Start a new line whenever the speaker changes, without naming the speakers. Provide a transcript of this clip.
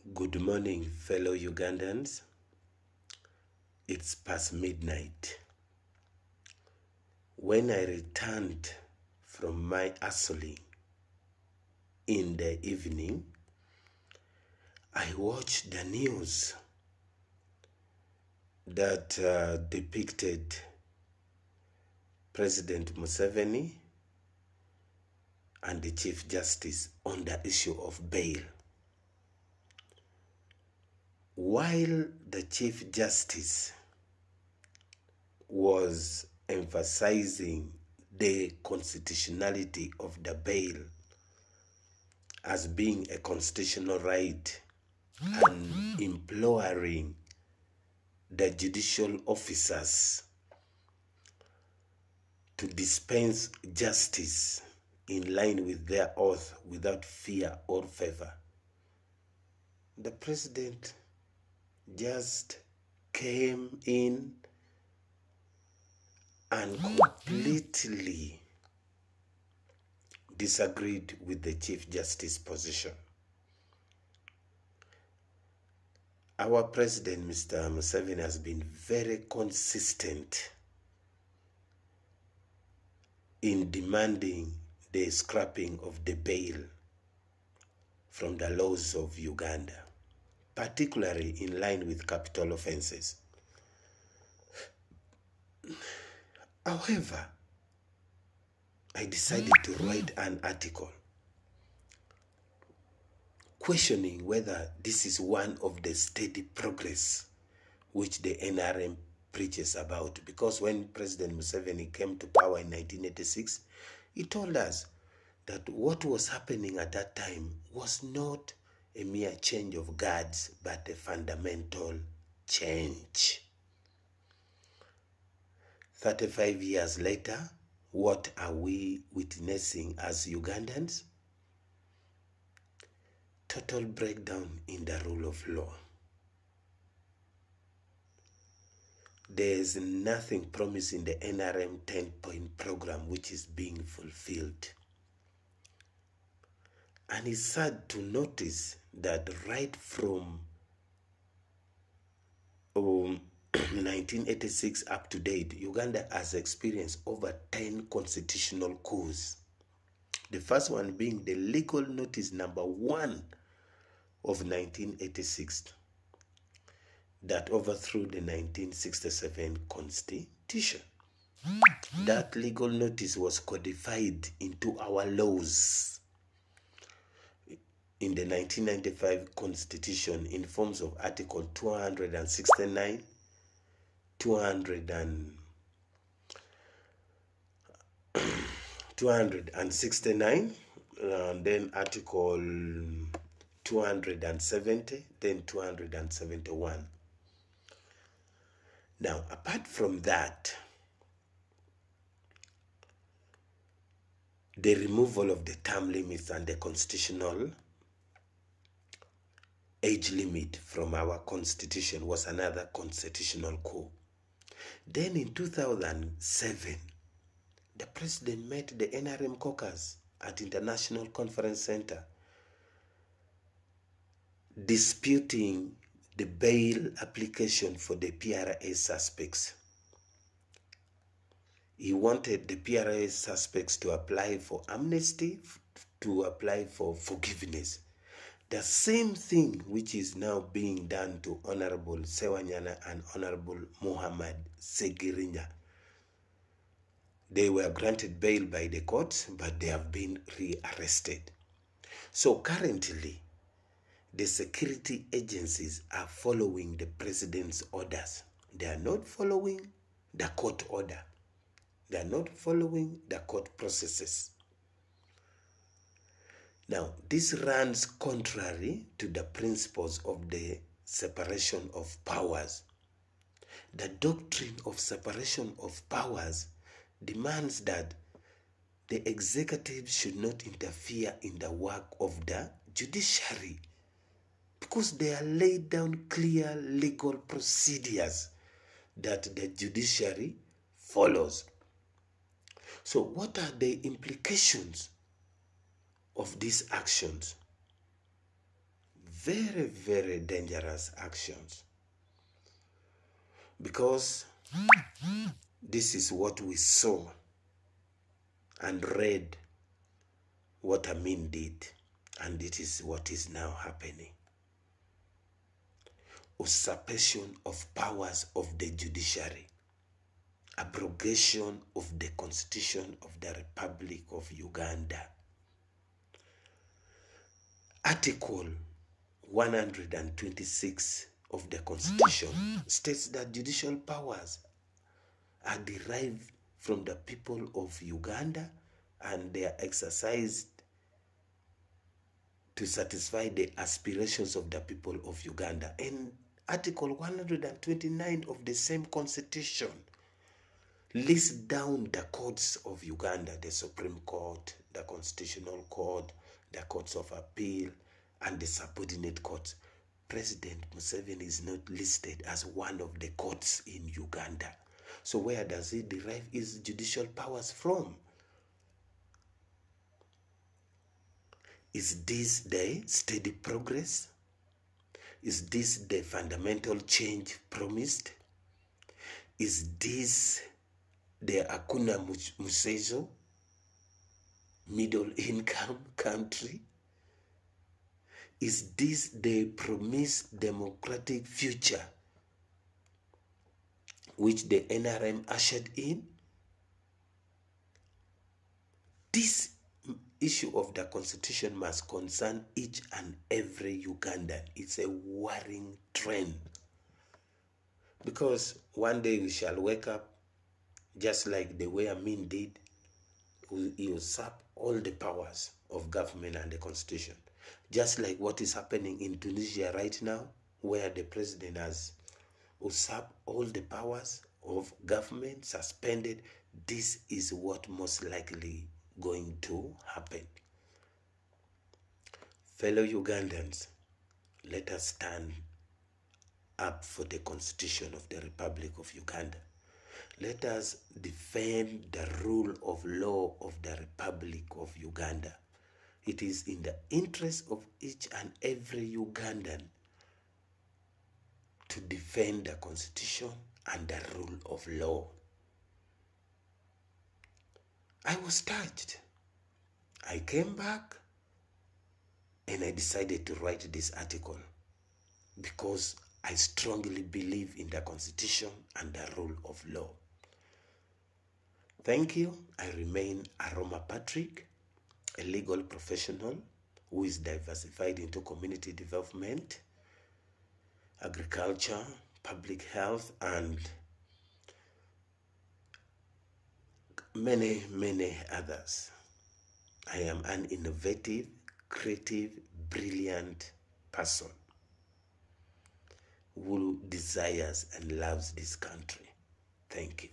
Good morning, fellow Ugandans. It's past midnight. When I returned from my hustling in the evening, I watched the news that depicted President Museveni and the Chief Justice on the issue of bail. While the Chief Justice was emphasizing the constitutionality of the bail as being a constitutional right and imploring the judicial officers to dispense justice in line with their oath without fear or favor, the president just came in and completely disagreed with the Chief Justice position. Our president, Mr. Museveni, has been very consistent in demanding the scrapping of the bail from the laws of Uganda, particularly in line with capital offenses. However, I decided to write an article questioning whether this is one of the steady progress which the NRM preaches about. Because when President Museveni came to power in 1986, he told us that what was happening at that time was not a mere change of guards, but a fundamental change. 35 years later, what are we witnessing as Ugandans? Total breakdown in the rule of law. There is nothing promised in the NRM 10 Point Program which is being fulfilled. And it's sad to notice that right from 1986 up to date, Uganda has experienced over 10 constitutional coups. The first one being the legal notice number 1 of 1986 that overthrew the 1967 Constitution. That legal notice was codified into our laws in the 1995 Constitution in forms of Article 269, 269, and then Article 270, then 271. Now, apart from that, the removal of the term limits and the constitutional age limit from our constitution was another constitutional coup. Then in 2007, the president met the NRM caucus at International Conference Center, disputing the bail application for the PRA suspects. He wanted the PRA suspects to apply for amnesty, to apply for forgiveness. The same thing which is now being done to Honorable Sewanyana and Honorable Muhammad Segirinya. They were granted bail by the courts, but they have been rearrested. So currently, the security agencies are following the president's orders. They are not following the court order. They are not following the court processes. Now, this runs contrary to the principles of the separation of powers. The doctrine of separation of powers demands that the executive should not interfere in the work of the judiciary, because they are laid down clear legal procedures that the judiciary follows. So what are the implications of these actions? very, very dangerous actions, because this is what we saw and read what Amin did, and it is what is now happening. Usurpation of powers of the judiciary, abrogation of the Constitution of the Republic of Uganda. Article 126 of the Constitution states that judicial powers are derived from the people of Uganda, and they are exercised to satisfy the aspirations of the people of Uganda. And Article 129 of the same Constitution lists down the courts of Uganda: the Supreme Court, the Constitutional Court, the Courts of Appeal, and the subordinate courts. President Museveni is not listed as one of the courts in Uganda. So where does he derive his judicial powers from? Is this the steady progress? Is this the fundamental change promised? Is this the Hakuna Musezo, middle income country? Is this the promised democratic future which the NRM ushered in? This issue of the Constitution must concern each and every Ugandan. It's a worrying trend, because one day we shall wake up just like the way Amin did. He usurp all the powers of government and the Constitution, just like what is happening in Tunisia right now, where the president has usurped all the powers of government, suspended. This is what most likely going to happen. Fellow Ugandans, let us stand up for the Constitution of the Republic of Uganda. Let us defend the rule of law of the Republic of Uganda. It is in the interest of each and every Ugandan to defend the Constitution and the rule of law. I was touched. I came back and I decided to write this article because I strongly believe in the Constitution and the rule of law. Thank you. I remain Aroma Patrick, a legal professional who is diversified into community development, agriculture, public health, and many, many others. I am an innovative, creative, brilliant person who desires and loves this country. Thank you.